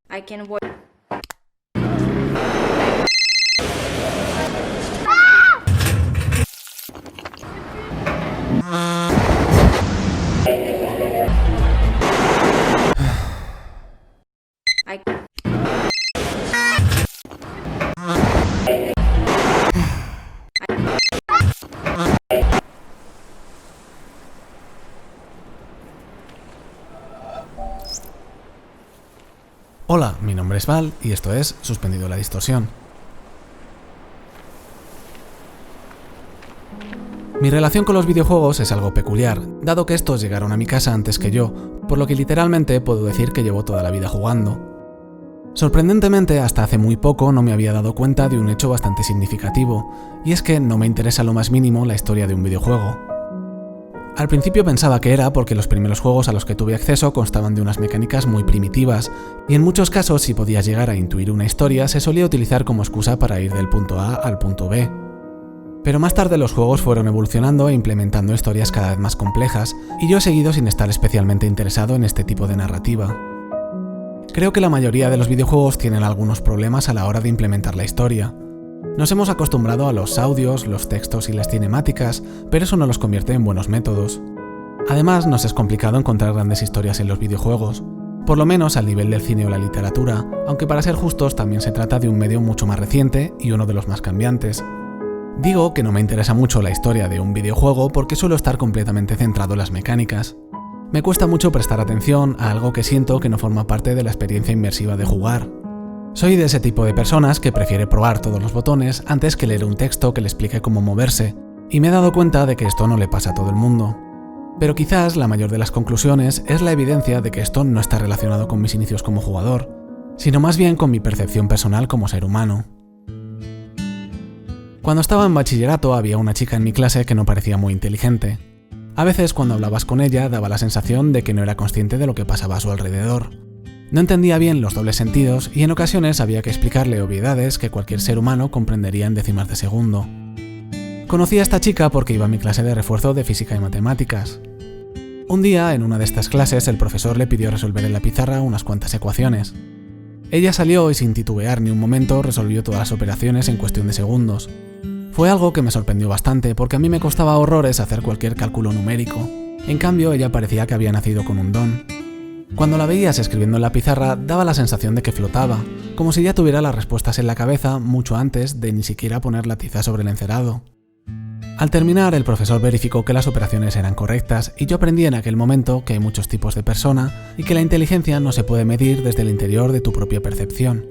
I can avoid. Hola, mi nombre es Val y esto es Suspendido la Distorsión. Mi relación con los videojuegos es algo peculiar, dado que estos llegaron a mi casa antes que yo, por lo que literalmente puedo decir que llevo toda la vida jugando. Sorprendentemente, hasta hace muy poco no me había dado cuenta de un hecho bastante significativo, y es que no me interesa lo más mínimo la historia de un videojuego. Al principio pensaba que era porque los primeros juegos a los que tuve acceso constaban de unas mecánicas muy primitivas, y en muchos casos si podías llegar a intuir una historia se solía utilizar como excusa para ir del punto A al punto B. Pero más tarde los juegos fueron evolucionando e implementando historias cada vez más complejas, y yo he seguido sin estar especialmente interesado en este tipo de narrativa. Creo que la mayoría de los videojuegos tienen algunos problemas a la hora de implementar la historia. Nos hemos acostumbrado a los audios, los textos y las cinemáticas, pero eso no los convierte en buenos métodos. Además, nos es complicado encontrar grandes historias en los videojuegos, por lo menos al nivel del cine o la literatura, aunque para ser justos también se trata de un medio mucho más reciente y uno de los más cambiantes. Digo que no me interesa mucho la historia de un videojuego porque suelo estar completamente centrado en las mecánicas. Me cuesta mucho prestar atención a algo que siento que no forma parte de la experiencia inmersiva de jugar. Soy de ese tipo de personas que prefiere probar todos los botones antes que leer un texto que le explique cómo moverse, y me he dado cuenta de que esto no le pasa a todo el mundo. Pero quizás la mayor de las conclusiones es la evidencia de que esto no está relacionado con mis inicios como jugador, sino más bien con mi percepción personal como ser humano. Cuando estaba en bachillerato había una chica en mi clase que no parecía muy inteligente. A veces cuando hablabas con ella daba la sensación de que no era consciente de lo que pasaba a su alrededor. No entendía bien los dobles sentidos y en ocasiones había que explicarle obviedades que cualquier ser humano comprendería en décimas de segundo. Conocí a esta chica porque iba a mi clase de refuerzo de física y matemáticas. Un día, en una de estas clases, el profesor le pidió resolver en la pizarra unas cuantas ecuaciones. Ella salió y sin titubear ni un momento resolvió todas las operaciones en cuestión de segundos. Fue algo que me sorprendió bastante porque a mí me costaba horrores hacer cualquier cálculo numérico. En cambio, ella parecía que había nacido con un don. Cuando la veías escribiendo en la pizarra daba la sensación de que flotaba, como si ya tuviera las respuestas en la cabeza mucho antes de ni siquiera poner la tiza sobre el encerado. Al terminar, el profesor verificó que las operaciones eran correctas y yo aprendí en aquel momento que hay muchos tipos de persona y que la inteligencia no se puede medir desde el interior de tu propia percepción.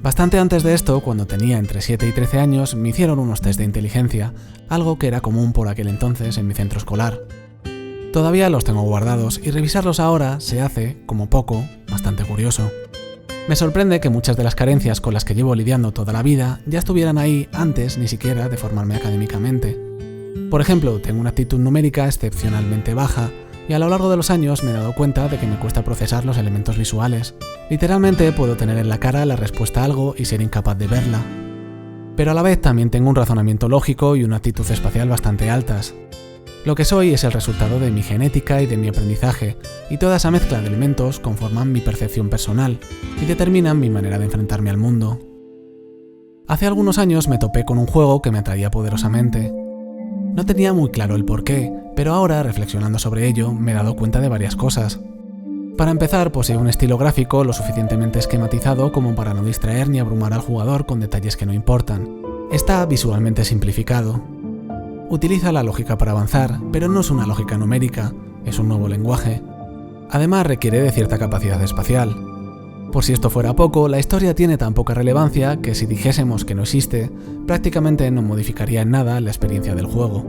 Bastante antes de esto, cuando tenía entre 7 y 13 años, me hicieron unos test de inteligencia, algo que era común por aquel entonces en mi centro escolar. Todavía los tengo guardados y revisarlos ahora se hace, como poco, bastante curioso. Me sorprende que muchas de las carencias con las que llevo lidiando toda la vida ya estuvieran ahí antes ni siquiera de formarme académicamente. Por ejemplo, tengo una actitud numérica excepcionalmente baja y a lo largo de los años me he dado cuenta de que me cuesta procesar los elementos visuales. Literalmente puedo tener en la cara la respuesta a algo y ser incapaz de verla. Pero a la vez también tengo un razonamiento lógico y una actitud espacial bastante altas. Lo que soy es el resultado de mi genética y de mi aprendizaje, y toda esa mezcla de elementos conforman mi percepción personal y determinan mi manera de enfrentarme al mundo. Hace algunos años me topé con un juego que me atraía poderosamente. No tenía muy claro el porqué, pero ahora, reflexionando sobre ello, me he dado cuenta de varias cosas. Para empezar, posee un estilo gráfico lo suficientemente esquematizado como para no distraer ni abrumar al jugador con detalles que no importan. Está visualmente simplificado. Utiliza la lógica para avanzar, pero no es una lógica numérica, es un nuevo lenguaje. Además requiere de cierta capacidad espacial. Por si esto fuera poco, la historia tiene tan poca relevancia que si dijésemos que no existe, prácticamente no modificaría en nada la experiencia del juego.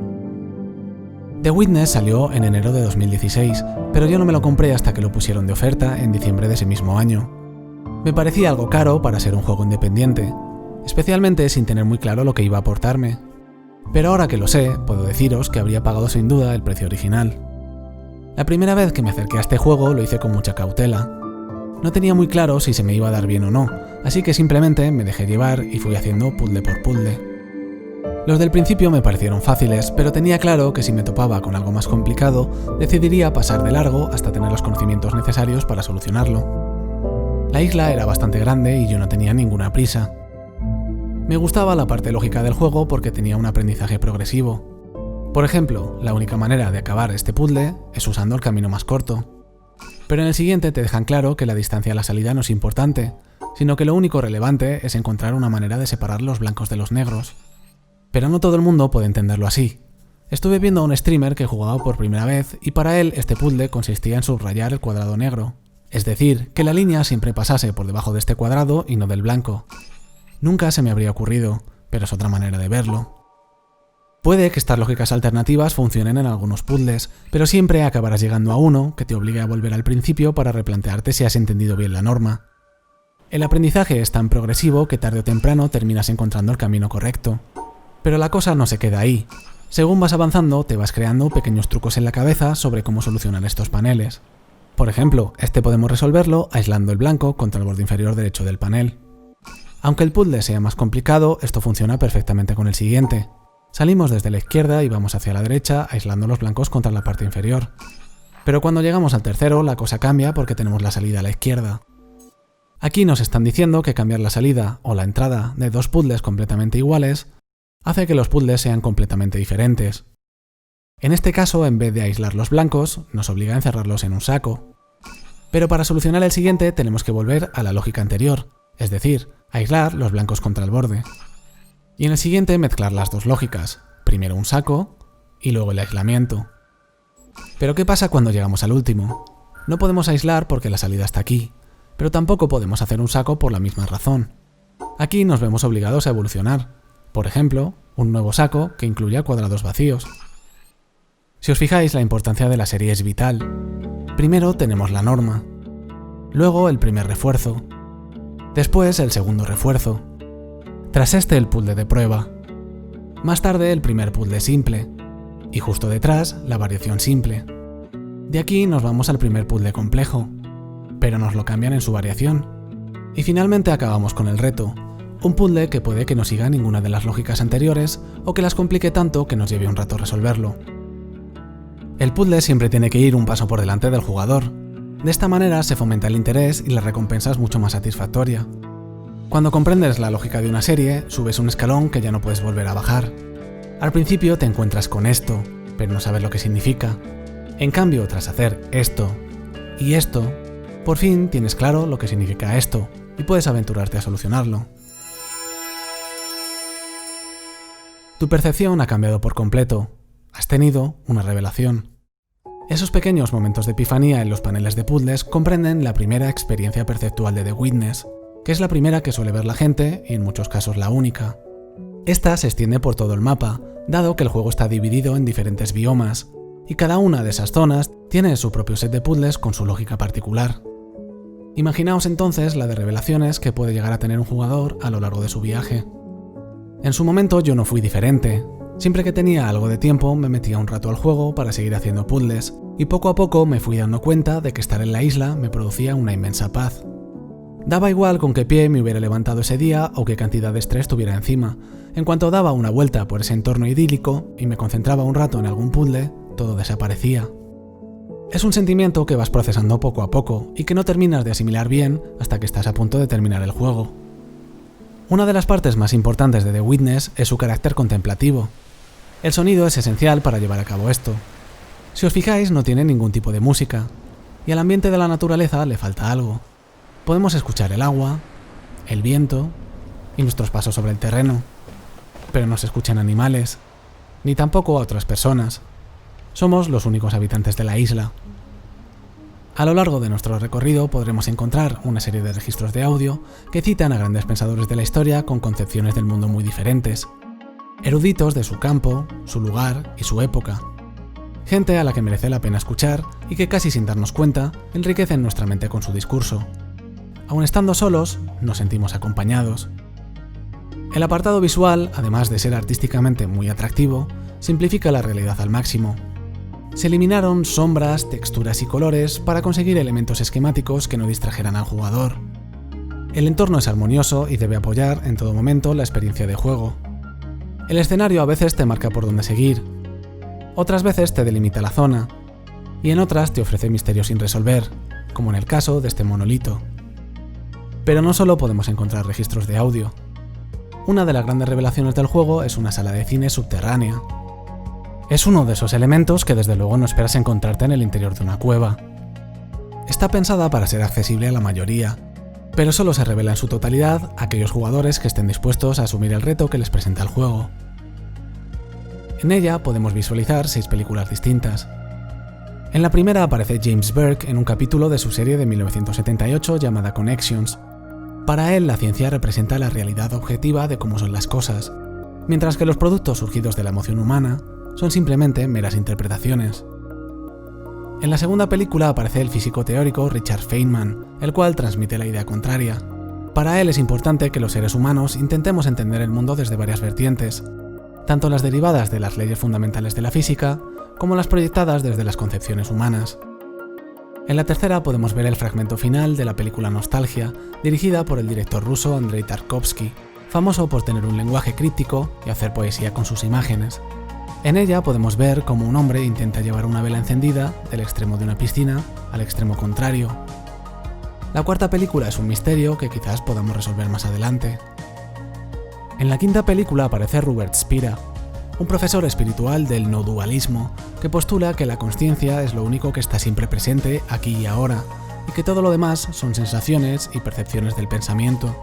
The Witness salió en enero de 2016, pero yo no me lo compré hasta que lo pusieron de oferta en diciembre de ese mismo año. Me parecía algo caro para ser un juego independiente, especialmente sin tener muy claro lo que iba a aportarme. Pero ahora que lo sé, puedo deciros que habría pagado sin duda el precio original. La primera vez que me acerqué a este juego lo hice con mucha cautela. No tenía muy claro si se me iba a dar bien o no, así que simplemente me dejé llevar y fui haciendo puzzle por puzzle. Los del principio me parecieron fáciles, pero tenía claro que si me topaba con algo más complicado, decidiría pasar de largo hasta tener los conocimientos necesarios para solucionarlo. La isla era bastante grande y yo no tenía ninguna prisa. Me gustaba la parte lógica del juego porque tenía un aprendizaje progresivo. Por ejemplo, la única manera de acabar este puzzle es usando el camino más corto. Pero en el siguiente te dejan claro que la distancia a la salida no es importante, sino que lo único relevante es encontrar una manera de separar los blancos de los negros. Pero no todo el mundo puede entenderlo así. Estuve viendo a un streamer que jugaba por primera vez y para él este puzzle consistía en subrayar el cuadrado negro. Es decir, que la línea siempre pasase por debajo de este cuadrado y no del blanco. Nunca se me habría ocurrido, pero es otra manera de verlo. Puede que estas lógicas alternativas funcionen en algunos puzzles, pero siempre acabarás llegando a uno que te obligue a volver al principio para replantearte si has entendido bien la norma. El aprendizaje es tan progresivo que tarde o temprano terminas encontrando el camino correcto. Pero la cosa no se queda ahí. Según vas avanzando, te vas creando pequeños trucos en la cabeza sobre cómo solucionar estos paneles. Por ejemplo, este podemos resolverlo aislando el blanco contra el borde inferior derecho del panel. Aunque el puzzle sea más complicado, esto funciona perfectamente con el siguiente. Salimos desde la izquierda y vamos hacia la derecha aislando los blancos contra la parte inferior. Pero cuando llegamos al tercero, la cosa cambia porque tenemos la salida a la izquierda. Aquí nos están diciendo que cambiar la salida o la entrada de dos puzzles completamente iguales hace que los puzzles sean completamente diferentes. En este caso, en vez de aislar los blancos, nos obliga a encerrarlos en un saco. Pero para solucionar el siguiente tenemos que volver a la lógica anterior, es decir, aislar los blancos contra el borde. Y en el siguiente mezclar las dos lógicas, primero un saco y luego el aislamiento. Pero ¿qué pasa cuando llegamos al último? No podemos aislar porque la salida está aquí, pero tampoco podemos hacer un saco por la misma razón. Aquí nos vemos obligados a evolucionar, por ejemplo, un nuevo saco que incluya cuadrados vacíos. Si os fijáis, la importancia de la serie es vital. Primero tenemos la norma, luego el primer refuerzo, después el segundo refuerzo, tras este el puzzle de prueba, más tarde el primer puzzle simple, y justo detrás la variación simple. De aquí nos vamos al primer puzzle complejo, pero nos lo cambian en su variación. Y finalmente acabamos con el reto, un puzzle que puede que no siga ninguna de las lógicas anteriores o que las complique tanto que nos lleve un rato resolverlo. El puzzle siempre tiene que ir un paso por delante del jugador. De esta manera se fomenta el interés y la recompensa es mucho más satisfactoria. Cuando comprendes la lógica de una serie, subes un escalón que ya no puedes volver a bajar. Al principio te encuentras con esto, pero no sabes lo que significa. En cambio, tras hacer esto y esto, por fin tienes claro lo que significa esto y puedes aventurarte a solucionarlo. Tu percepción ha cambiado por completo. Has tenido una revelación. Esos pequeños momentos de epifanía en los paneles de puzzles comprenden la primera experiencia perceptual de The Witness, que es la primera que suele ver la gente y en muchos casos la única. Esta se extiende por todo el mapa, dado que el juego está dividido en diferentes biomas, y cada una de esas zonas tiene su propio set de puzzles con su lógica particular. Imaginaos entonces la de revelaciones que puede llegar a tener un jugador a lo largo de su viaje. En su momento yo no fui diferente. Siempre que tenía algo de tiempo me metía un rato al juego para seguir haciendo puzzles, y poco a poco me fui dando cuenta de que estar en la isla me producía una inmensa paz. Daba igual con qué pie me hubiera levantado ese día o qué cantidad de estrés tuviera encima. En cuanto daba una vuelta por ese entorno idílico y me concentraba un rato en algún puzzle, todo desaparecía. Es un sentimiento que vas procesando poco a poco y que no terminas de asimilar bien hasta que estás a punto de terminar el juego. Una de las partes más importantes de The Witness es su carácter contemplativo. El sonido es esencial para llevar a cabo esto. Si os fijáis, no tiene ningún tipo de música, y al ambiente de la naturaleza le falta algo. Podemos escuchar el agua, el viento y nuestros pasos sobre el terreno, pero no se escuchan animales, ni tampoco a otras personas. Somos los únicos habitantes de la isla. A lo largo de nuestro recorrido podremos encontrar una serie de registros de audio que citan a grandes pensadores de la historia con concepciones del mundo muy diferentes, eruditos de su campo, su lugar y su época. Gente a la que merece la pena escuchar y que casi sin darnos cuenta enriquecen nuestra mente con su discurso. Aun estando solos, nos sentimos acompañados. El apartado visual, además de ser artísticamente muy atractivo, simplifica la realidad al máximo. Se eliminaron sombras, texturas y colores para conseguir elementos esquemáticos que no distrajeran al jugador. El entorno es armonioso y debe apoyar en todo momento la experiencia de juego. El escenario a veces te marca por dónde seguir, otras veces te delimita la zona, y en otras te ofrece misterios sin resolver, como en el caso de este monolito. Pero no solo podemos encontrar registros de audio. Una de las grandes revelaciones del juego es una sala de cine subterránea. Es uno de esos elementos que desde luego no esperas encontrarte en el interior de una cueva. Está pensada para ser accesible a la mayoría, pero solo se revela en su totalidad a aquellos jugadores que estén dispuestos a asumir el reto que les presenta el juego. En ella podemos visualizar 6 películas distintas. En la primera aparece James Burke en un capítulo de su serie de 1978 llamada Connections. Para él, la ciencia representa la realidad objetiva de cómo son las cosas, mientras que los productos surgidos de la emoción humana son simplemente meras interpretaciones. En la segunda película aparece el físico teórico Richard Feynman, el cual transmite la idea contraria. Para él es importante que los seres humanos intentemos entender el mundo desde varias vertientes, tanto las derivadas de las leyes fundamentales de la física, como las proyectadas desde las concepciones humanas. En la tercera podemos ver el fragmento final de la película Nostalgia, dirigida por el director ruso Andrei Tarkovsky, famoso por tener un lenguaje críptico y hacer poesía con sus imágenes. En ella podemos ver cómo un hombre intenta llevar una vela encendida del extremo de una piscina al extremo contrario. La cuarta película es un misterio que quizás podamos resolver más adelante. En la quinta película aparece Robert Spira, un profesor espiritual del no dualismo que postula que la consciencia es lo único que está siempre presente aquí y ahora, y que todo lo demás son sensaciones y percepciones del pensamiento.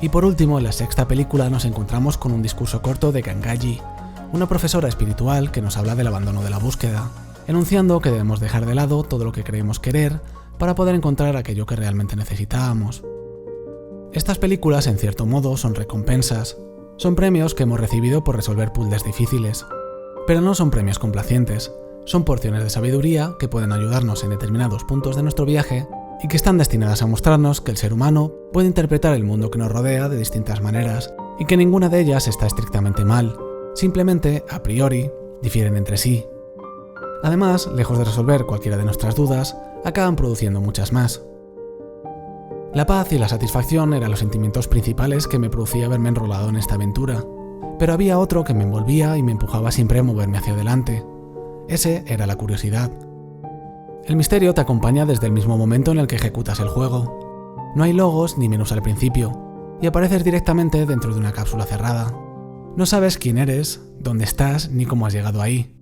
Y por último, en la sexta película nos encontramos con un discurso corto de Gangaji, una profesora espiritual que nos habla del abandono de la búsqueda, enunciando que debemos dejar de lado todo lo que creemos querer para poder encontrar aquello que realmente necesitábamos. Estas películas, en cierto modo, son recompensas. Son premios que hemos recibido por resolver puzzles difíciles. Pero no son premios complacientes, son porciones de sabiduría que pueden ayudarnos en determinados puntos de nuestro viaje y que están destinadas a mostrarnos que el ser humano puede interpretar el mundo que nos rodea de distintas maneras y que ninguna de ellas está estrictamente mal. Simplemente, a priori, difieren entre sí. Además, lejos de resolver cualquiera de nuestras dudas, acaban produciendo muchas más. La paz y la satisfacción eran los sentimientos principales que me producía haberme enrolado en esta aventura, pero había otro que me envolvía y me empujaba siempre a moverme hacia adelante. Ese era la curiosidad. El misterio te acompaña desde el mismo momento en el que ejecutas el juego. No hay logos ni menús al principio, y apareces directamente dentro de una cápsula cerrada. No sabes quién eres, dónde estás, ni cómo has llegado ahí.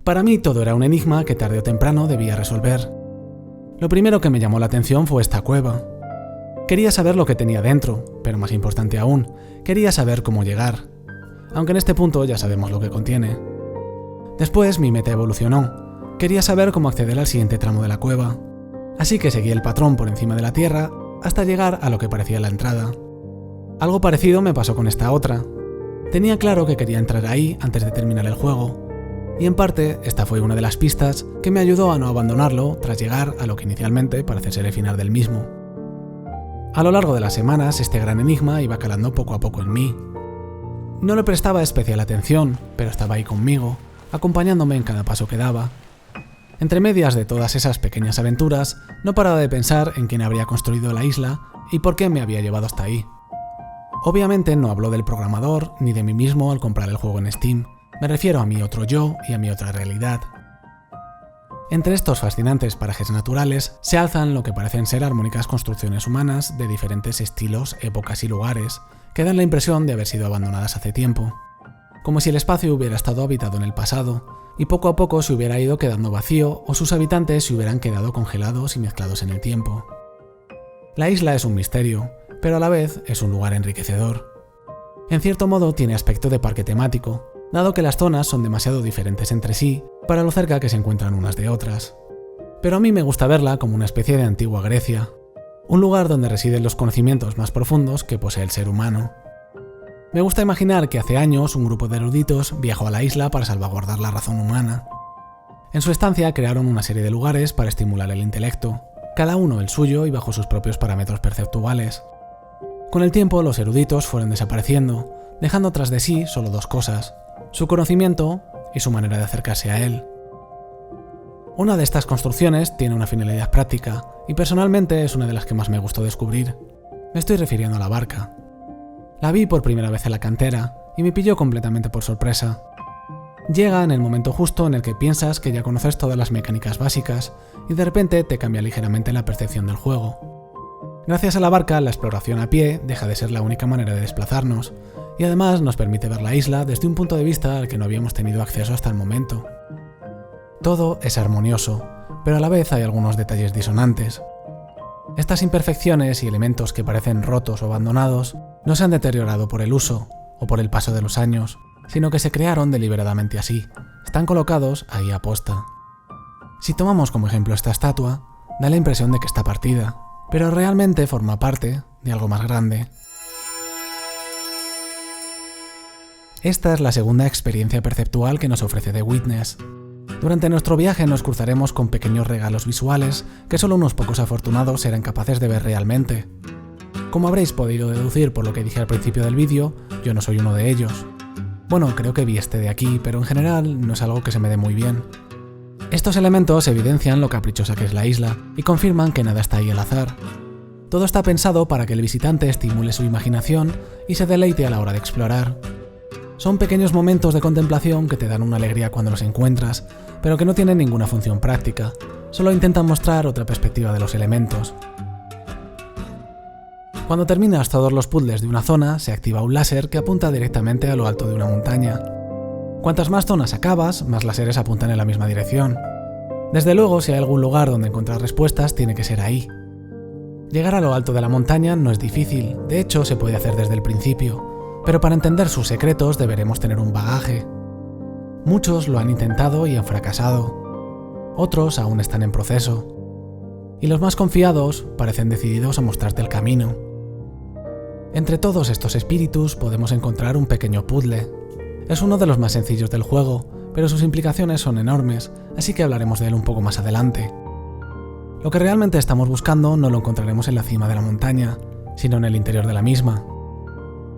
Para mí todo era un enigma que tarde o temprano debía resolver. Lo primero que me llamó la atención fue esta cueva. Quería saber lo que tenía dentro, pero más importante aún, quería saber cómo llegar. Aunque en este punto ya sabemos lo que contiene. Después mi meta evolucionó. Quería saber cómo acceder al siguiente tramo de la cueva. Así que seguí el patrón por encima de la tierra hasta llegar a lo que parecía la entrada. Algo parecido me pasó con esta otra. Tenía claro que quería entrar ahí antes de terminar el juego, y en parte esta fue una de las pistas que me ayudó a no abandonarlo tras llegar a lo que inicialmente parece ser el final del mismo. A lo largo de las semanas este gran enigma iba calando poco a poco en mí. No le prestaba especial atención, pero estaba ahí conmigo, acompañándome en cada paso que daba. Entre medias de todas esas pequeñas aventuras, no paraba de pensar en quién habría construido la isla y por qué me había llevado hasta ahí. Obviamente no hablo del programador ni de mí mismo al comprar el juego en Steam, me refiero a mi otro yo y a mi otra realidad. Entre estos fascinantes parajes naturales se alzan lo que parecen ser armónicas construcciones humanas de diferentes estilos, épocas y lugares, que dan la impresión de haber sido abandonadas hace tiempo, como si el espacio hubiera estado habitado en el pasado y poco a poco se hubiera ido quedando vacío o sus habitantes se hubieran quedado congelados y mezclados en el tiempo. La isla es un misterio, pero a la vez es un lugar enriquecedor. En cierto modo tiene aspecto de parque temático, dado que las zonas son demasiado diferentes entre sí para lo cerca que se encuentran unas de otras. Pero a mí me gusta verla como una especie de antigua Grecia, un lugar donde residen los conocimientos más profundos que posee el ser humano. Me gusta imaginar que hace años un grupo de eruditos viajó a la isla para salvaguardar la razón humana. En su estancia crearon una serie de lugares para estimular el intelecto, cada uno el suyo y bajo sus propios parámetros perceptuales. Con el tiempo los eruditos fueron desapareciendo, dejando tras de sí solo dos cosas: su conocimiento y su manera de acercarse a él. Una de estas construcciones tiene una finalidad práctica y personalmente es una de las que más me gustó descubrir. Me estoy refiriendo a la barca. La vi por primera vez en la cantera y me pilló completamente por sorpresa. Llega en el momento justo en el que piensas que ya conoces todas las mecánicas básicas y de repente te cambia ligeramente la percepción del juego. Gracias a la barca, la exploración a pie deja de ser la única manera de desplazarnos, y además nos permite ver la isla desde un punto de vista al que no habíamos tenido acceso hasta el momento. Todo es armonioso, pero a la vez hay algunos detalles disonantes. Estas imperfecciones y elementos que parecen rotos o abandonados no se han deteriorado por el uso o por el paso de los años, sino que se crearon deliberadamente así, están colocados ahí a posta. Si tomamos como ejemplo esta estatua, da la impresión de que está partida, pero realmente forma parte de algo más grande. Esta es la segunda experiencia perceptual que nos ofrece The Witness. Durante nuestro viaje nos cruzaremos con pequeños regalos visuales que solo unos pocos afortunados serán capaces de ver realmente. Como habréis podido deducir por lo que dije al principio del vídeo, yo no soy uno de ellos. Bueno, creo que vi este de aquí, pero en general no es algo que se me dé muy bien. Estos elementos evidencian lo caprichosa que es la isla y confirman que nada está ahí al azar. Todo está pensado para que el visitante estimule su imaginación y se deleite a la hora de explorar. Son pequeños momentos de contemplación que te dan una alegría cuando los encuentras, pero que no tienen ninguna función práctica, solo intentan mostrar otra perspectiva de los elementos. Cuando terminas todos los puzzles de una zona, se activa un láser que apunta directamente a lo alto de una montaña. Cuantas más zonas acabas, más láseres apuntan en la misma dirección. Desde luego, si hay algún lugar donde encontrar respuestas, tiene que ser ahí. Llegar a lo alto de la montaña no es difícil, de hecho se puede hacer desde el principio, pero para entender sus secretos deberemos tener un bagaje. Muchos lo han intentado y han fracasado, otros aún están en proceso, y los más confiados parecen decididos a mostrarte el camino. Entre todos estos espíritus podemos encontrar un pequeño puzzle. Es uno de los más sencillos del juego, pero sus implicaciones son enormes, así que hablaremos de él un poco más adelante. Lo que realmente estamos buscando no lo encontraremos en la cima de la montaña, sino en el interior de la misma.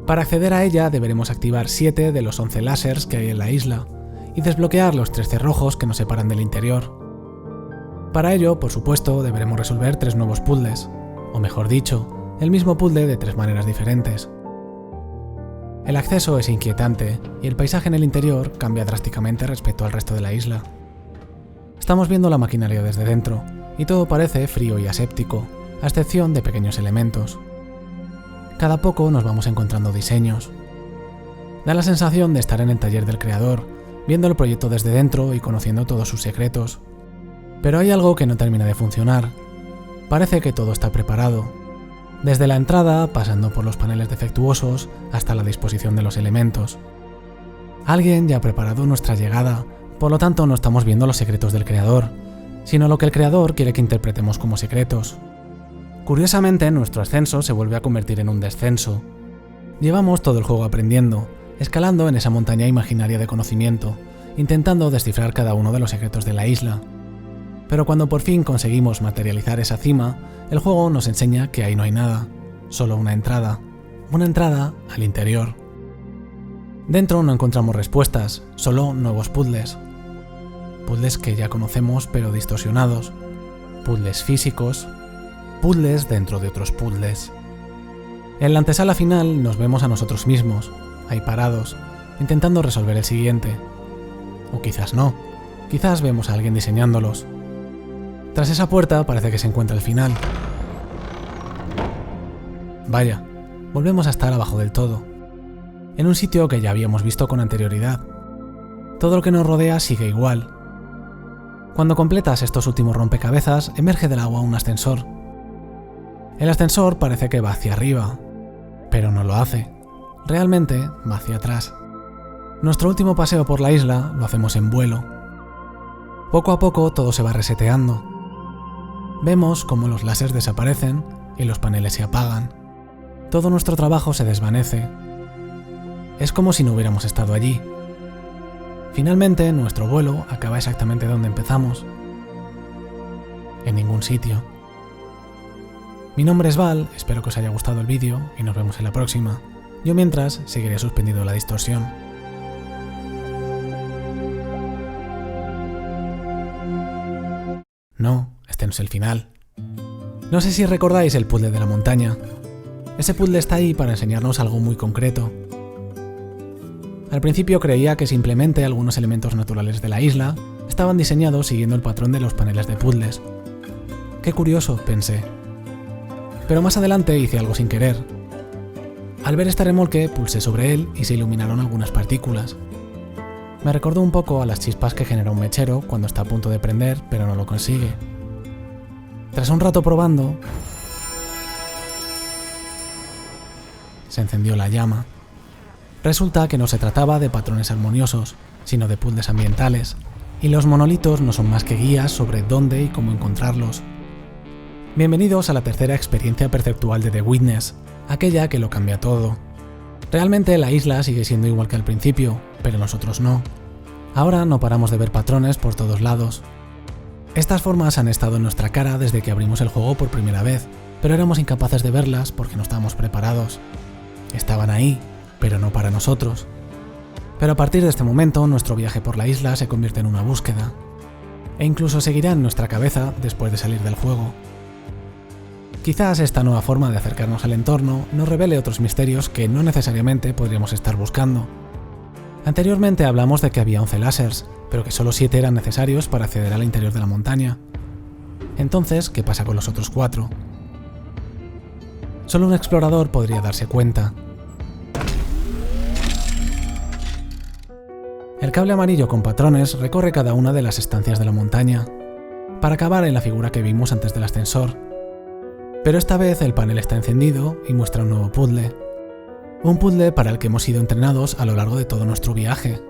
Para acceder a ella deberemos activar 7 de los 11 láseres que hay en la isla, y desbloquear los 3 cerrojos que nos separan del interior. Para ello, por supuesto, deberemos resolver 3 nuevos puzzles, o mejor dicho, el mismo puzzle de 3 maneras diferentes. El acceso es inquietante y el paisaje en el interior cambia drásticamente respecto al resto de la isla. Estamos viendo la maquinaria desde dentro y todo parece frío y aséptico, a excepción de pequeños elementos. Cada poco nos vamos encontrando diseños. Da la sensación de estar en el taller del creador, viendo el proyecto desde dentro y conociendo todos sus secretos. Pero hay algo que no termina de funcionar. Parece que todo está preparado. Desde la entrada, pasando por los paneles defectuosos, hasta la disposición de los elementos. Alguien ya ha preparado nuestra llegada, por lo tanto no estamos viendo los secretos del creador, sino lo que el creador quiere que interpretemos como secretos. Curiosamente, nuestro ascenso se vuelve a convertir en un descenso. Llevamos todo el juego aprendiendo, escalando en esa montaña imaginaria de conocimiento, intentando descifrar cada uno de los secretos de la isla. Pero cuando por fin conseguimos materializar esa cima, el juego nos enseña que ahí no hay nada, solo una entrada al interior. Dentro no encontramos respuestas, solo nuevos puzzles. Puzzles que ya conocemos pero distorsionados, puzzles físicos, puzzles dentro de otros puzzles. En la antesala final nos vemos a nosotros mismos, ahí parados, intentando resolver el siguiente. O quizás no, quizás vemos a alguien diseñándolos. Tras esa puerta parece que se encuentra el final. Vaya, volvemos a estar abajo del todo, en un sitio que ya habíamos visto con anterioridad. Todo lo que nos rodea sigue igual. Cuando completas estos últimos rompecabezas, emerge del agua un ascensor. El ascensor parece que va hacia arriba, pero no lo hace. Realmente va hacia atrás. Nuestro último paseo por la isla lo hacemos en vuelo. Poco a poco todo se va reseteando. Vemos cómo los láseres desaparecen y los paneles se apagan. Todo nuestro trabajo se desvanece. Es como si no hubiéramos estado allí. Finalmente, nuestro vuelo acaba exactamente donde empezamos. En ningún sitio. Mi nombre es Val, espero que os haya gustado el vídeo y nos vemos en la próxima. Yo mientras seguiré suspendido la distorsión. No, este no es el final. No sé si recordáis el puzzle de la montaña. Ese puzzle está ahí para enseñarnos algo muy concreto. Al principio creía que simplemente algunos elementos naturales de la isla estaban diseñados siguiendo el patrón de los paneles de puzzles. Qué curioso, pensé. pero más adelante hice algo sin querer. Al ver este remolque, pulsé sobre él y se iluminaron algunas partículas. Me recordó un poco a las chispas que genera un mechero cuando está a punto de prender, pero no lo consigue. Tras un rato probando, se encendió la llama. Resulta que no se trataba de patrones armoniosos, sino de puzzles ambientales, y los monolitos no son más que guías sobre dónde y cómo encontrarlos. Bienvenidos a la tercera experiencia perceptual de The Witness, aquella que lo cambia todo. Realmente la isla sigue siendo igual que al principio, pero nosotros no. Ahora no paramos de ver patrones por todos lados. Estas formas han estado en nuestra cara desde que abrimos el juego por primera vez, pero éramos incapaces de verlas porque no estábamos preparados. Estaban ahí, pero no para nosotros. Pero a partir de este momento, nuestro viaje por la isla se convierte en una búsqueda, e incluso seguirá en nuestra cabeza después de salir del juego. Quizás esta nueva forma de acercarnos al entorno nos revele otros misterios que no necesariamente podríamos estar buscando. Anteriormente hablamos de que había 11 lásers, pero que solo 7 eran necesarios para acceder al interior de la montaña. Entonces, ¿qué pasa con los otros 4? Solo un explorador podría darse cuenta. El cable amarillo con patrones recorre cada una de las estancias de la montaña, para acabar en la figura que vimos antes del ascensor. Pero esta vez el panel está encendido y muestra un nuevo puzzle. Un puzzle para el que hemos sido entrenados a lo largo de todo nuestro viaje.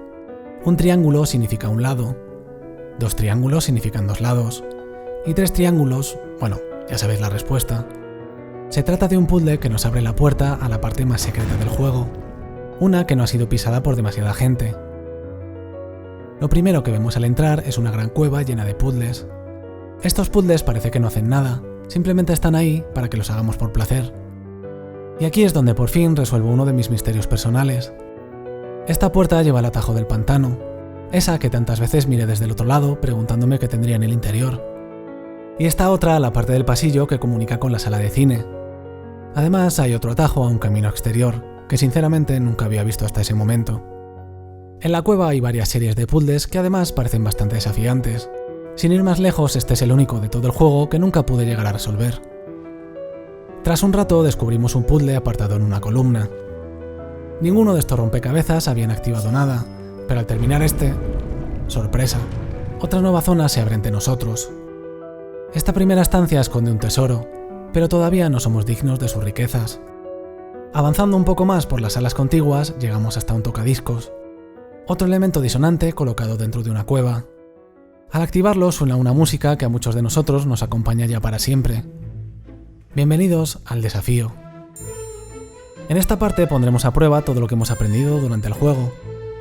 Un triángulo significa un lado, 2 triángulos significan 2 lados, y 3 triángulos, bueno, ya sabéis la respuesta. Se trata de un puzzle que nos abre la puerta a la parte más secreta del juego, una que no ha sido pisada por demasiada gente. Lo primero que vemos al entrar es una gran cueva llena de puzzles. Estos puzzles parece que no hacen nada, simplemente están ahí para que los hagamos por placer. Y aquí es donde por fin resuelvo uno de mis misterios personales. Esta puerta lleva al atajo del pantano, esa que tantas veces miré desde el otro lado preguntándome qué tendría en el interior. Y esta otra a la parte del pasillo que comunica con la sala de cine. Además hay otro atajo a un camino exterior, que sinceramente nunca había visto hasta ese momento. En la cueva hay varias series de puzzles que además parecen bastante desafiantes. Sin ir más lejos, este es el único de todo el juego que nunca pude llegar a resolver. Tras un rato descubrimos un puzzle apartado en una columna. Ninguno de estos rompecabezas habían activado nada, pero al terminar este, sorpresa, otra nueva zona se abre ante nosotros. Esta primera estancia esconde un tesoro, pero todavía no somos dignos de sus riquezas. Avanzando un poco más por las salas contiguas, llegamos hasta un tocadiscos, otro elemento disonante colocado dentro de una cueva. Al activarlo suena una música que a muchos de nosotros nos acompaña ya para siempre. Bienvenidos al desafío. En esta parte pondremos a prueba todo lo que hemos aprendido durante el juego,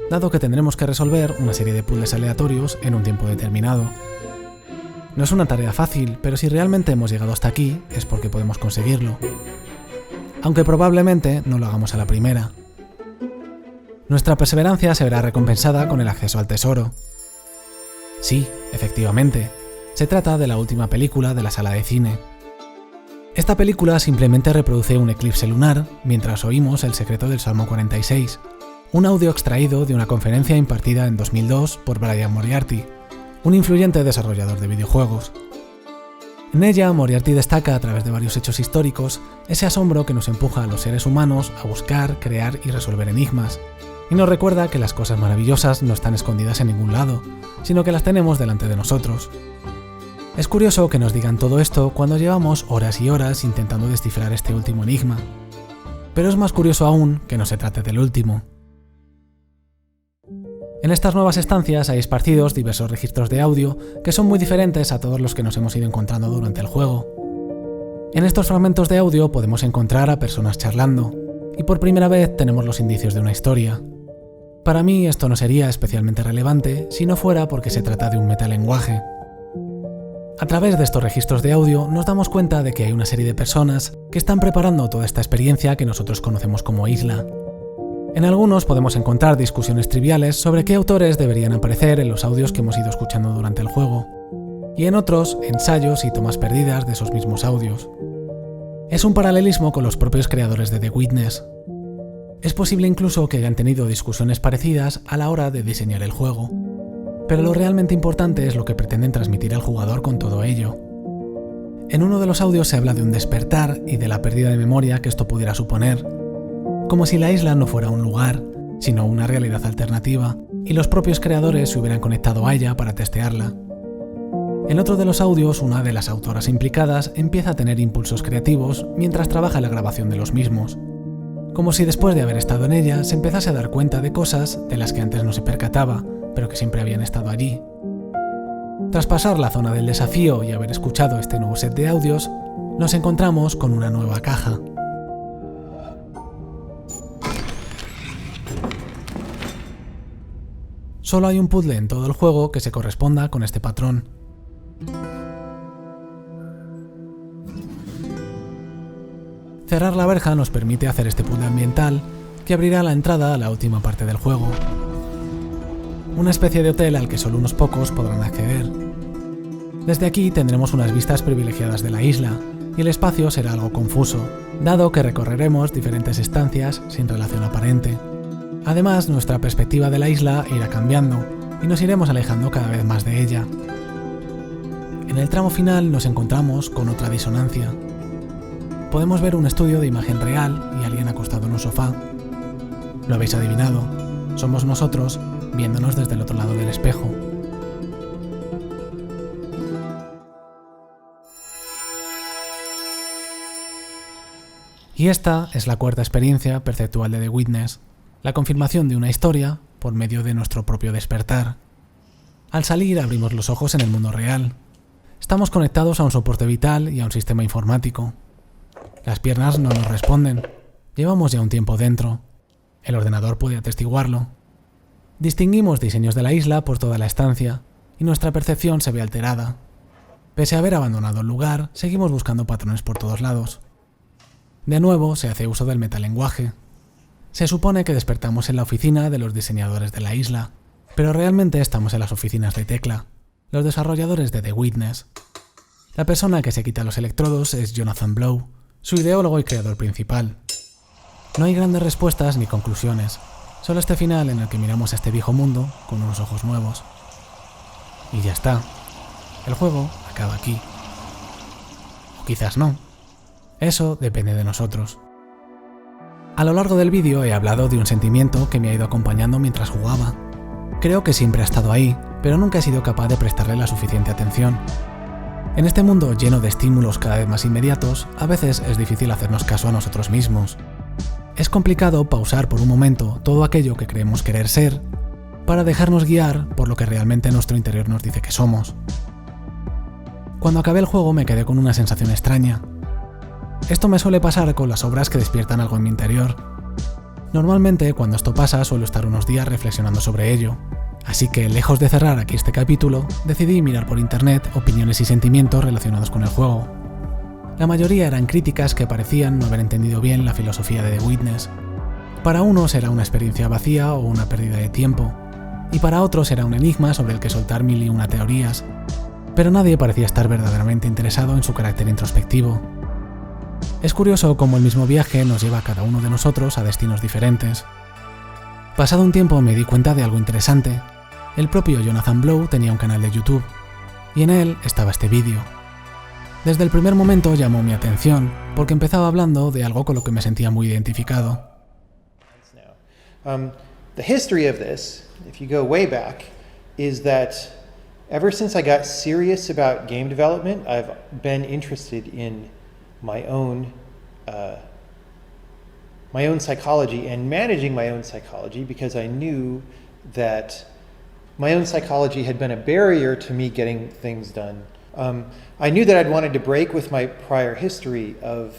dado que tendremos que resolver una serie de puzzles aleatorios en un tiempo determinado. No es una tarea fácil, pero si realmente hemos llegado hasta aquí es porque podemos conseguirlo. Aunque probablemente no lo hagamos a la primera. Nuestra perseverancia se verá recompensada con el acceso al tesoro. Sí, efectivamente, se trata de la última película de la sala de cine. Esta película simplemente reproduce un eclipse lunar mientras oímos el secreto del Salmo 46, un audio extraído de una conferencia impartida en 2002 por Brian Moriarty, un influyente desarrollador de videojuegos. En ella, Moriarty destaca a través de varios hechos históricos ese asombro que nos empuja a los seres humanos a buscar, crear y resolver enigmas, y nos recuerda que las cosas maravillosas no están escondidas en ningún lado, sino que las tenemos delante de nosotros. Es curioso que nos digan todo esto cuando llevamos horas y horas intentando descifrar este último enigma, pero es más curioso aún que no se trate del último. En estas nuevas estancias hay esparcidos diversos registros de audio que son muy diferentes a todos los que nos hemos ido encontrando durante el juego. En estos fragmentos de audio podemos encontrar a personas charlando, y por primera vez tenemos los indicios de una historia. Para mí esto no sería especialmente relevante si no fuera porque se trata de un metalenguaje. A través de estos registros de audio nos damos cuenta de que hay una serie de personas que están preparando toda esta experiencia que nosotros conocemos como isla. En algunos podemos encontrar discusiones triviales sobre qué autores deberían aparecer en los audios que hemos ido escuchando durante el juego, y en otros, ensayos y tomas perdidas de esos mismos audios. Es un paralelismo con los propios creadores de The Witness. Es posible incluso que hayan tenido discusiones parecidas a la hora de diseñar el juego, pero lo realmente importante es lo que pretenden transmitir al jugador con todo ello. En uno de los audios se habla de un despertar y de la pérdida de memoria que esto pudiera suponer, como si la isla no fuera un lugar, sino una realidad alternativa, y los propios creadores se hubieran conectado a ella para testearla. En otro de los audios, una de las autoras implicadas empieza a tener impulsos creativos mientras trabaja en la grabación de los mismos, como si después de haber estado en ella se empezase a dar cuenta de cosas de las que antes no se percataba, pero que siempre habían estado allí. Tras pasar la zona del desafío y haber escuchado este nuevo set de audios, nos encontramos con una nueva caja. Solo hay un puzzle en todo el juego que se corresponda con este patrón. Cerrar la verja nos permite hacer este puzzle ambiental que abrirá la entrada a la última parte del juego. Una especie de hotel al que solo unos pocos podrán acceder. Desde aquí tendremos unas vistas privilegiadas de la isla y el espacio será algo confuso, dado que recorreremos diferentes estancias sin relación aparente. Además, nuestra perspectiva de la isla irá cambiando y nos iremos alejando cada vez más de ella. En el tramo final nos encontramos con otra disonancia. Podemos ver un estudio de imagen real y alguien acostado en un sofá. Lo habéis adivinado, somos nosotros viéndonos desde el otro lado del espejo. Y esta es la cuarta experiencia perceptual de The Witness, la confirmación de una historia por medio de nuestro propio despertar. Al salir abrimos los ojos en el mundo real. Estamos conectados a un soporte vital y a un sistema informático. Las piernas no nos responden. Llevamos ya un tiempo dentro. El ordenador puede atestiguarlo. Distinguimos diseños de la isla por toda la estancia y nuestra percepción se ve alterada. Pese a haber abandonado el lugar, seguimos buscando patrones por todos lados. De nuevo se hace uso del metalenguaje. Se supone que despertamos en la oficina de los diseñadores de la isla, pero realmente estamos en las oficinas de Tecla, los desarrolladores de The Witness. La persona que se quita los electrodos es Jonathan Blow, su ideólogo y creador principal. No hay grandes respuestas ni conclusiones, solo este final en el que miramos a este viejo mundo con unos ojos nuevos. Y ya está. El juego acaba aquí. O quizás no. Eso depende de nosotros. A lo largo del vídeo he hablado de un sentimiento que me ha ido acompañando mientras jugaba. Creo que siempre ha estado ahí, pero nunca he sido capaz de prestarle la suficiente atención. En este mundo lleno de estímulos cada vez más inmediatos, a veces es difícil hacernos caso a nosotros mismos. Es complicado pausar por un momento todo aquello que creemos querer ser, para dejarnos guiar por lo que realmente nuestro interior nos dice que somos. Cuando acabé el juego me quedé con una sensación extraña. Esto me suele pasar con las obras que despiertan algo en mi interior. Normalmente, cuando esto pasa, suelo estar unos días reflexionando sobre ello. Así que, lejos de cerrar aquí este capítulo, decidí mirar por internet opiniones y sentimientos relacionados con el juego. La mayoría eran críticas que parecían no haber entendido bien la filosofía de The Witness. Para unos era una experiencia vacía o una pérdida de tiempo, y para otros era un enigma sobre el que soltar mil y una teorías, pero nadie parecía estar verdaderamente interesado en su carácter introspectivo. Es curioso cómo el mismo viaje nos lleva a cada uno de nosotros a destinos diferentes. Pasado un tiempo me di cuenta de algo interesante. El propio Jonathan Blow tenía un canal de YouTube, y en él estaba este vídeo. Desde el primer momento llamó mi atención, porque empezaba hablando de algo con lo que me sentía muy identificado. The history of this, if you go way back, is that ever since I got serious about game development, I've been interested in my own psychology and managing my own psychology, because I knew that my own psychology had been a barrier to me getting things done. I knew that I'd wanted to break with my prior history of,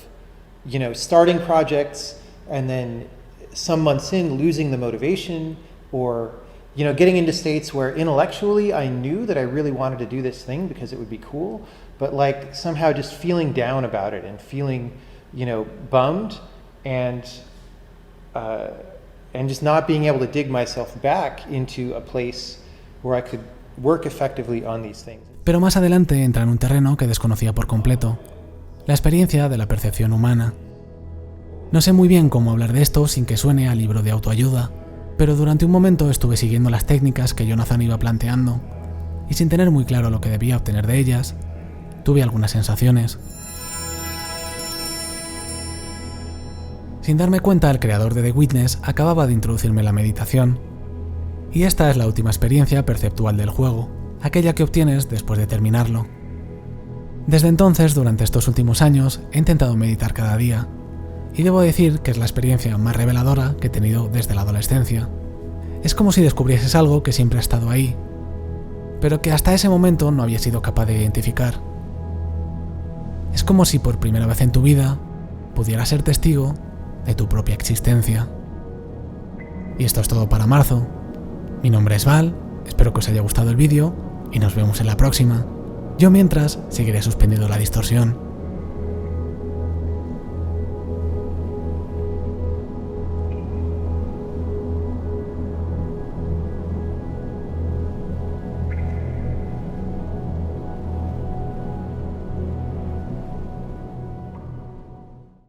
starting projects and then some months in losing the motivation, or, getting into states where intellectually I knew that I really wanted to do this thing because it would be cool, but like somehow just feeling down about it and feeling, bummed and just not being able to dig myself back into a place where I could work effectively on these things. Pero más adelante entra en un terreno que desconocía por completo, la experiencia de la percepción humana. No sé muy bien cómo hablar de esto sin que suene a libro de autoayuda, pero durante un momento estuve siguiendo las técnicas que Jonathan iba planteando, y sin tener muy claro lo que debía obtener de ellas, tuve algunas sensaciones. Sin darme cuenta, el creador de The Witness acababa de introducirme la meditación. Y esta es la última experiencia perceptual del juego, aquella que obtienes después de terminarlo. Desde entonces, durante estos últimos años, he intentado meditar cada día, y debo decir que es la experiencia más reveladora que he tenido desde la adolescencia. Es como si descubrieses algo que siempre ha estado ahí, pero que hasta ese momento no había sido capaz de identificar. Es como si por primera vez en tu vida pudieras ser testigo de tu propia existencia. Y esto es todo para marzo. Mi nombre es Val, espero que os haya gustado el vídeo y nos vemos en la próxima. Yo mientras seguiré suspendiendo la distorsión.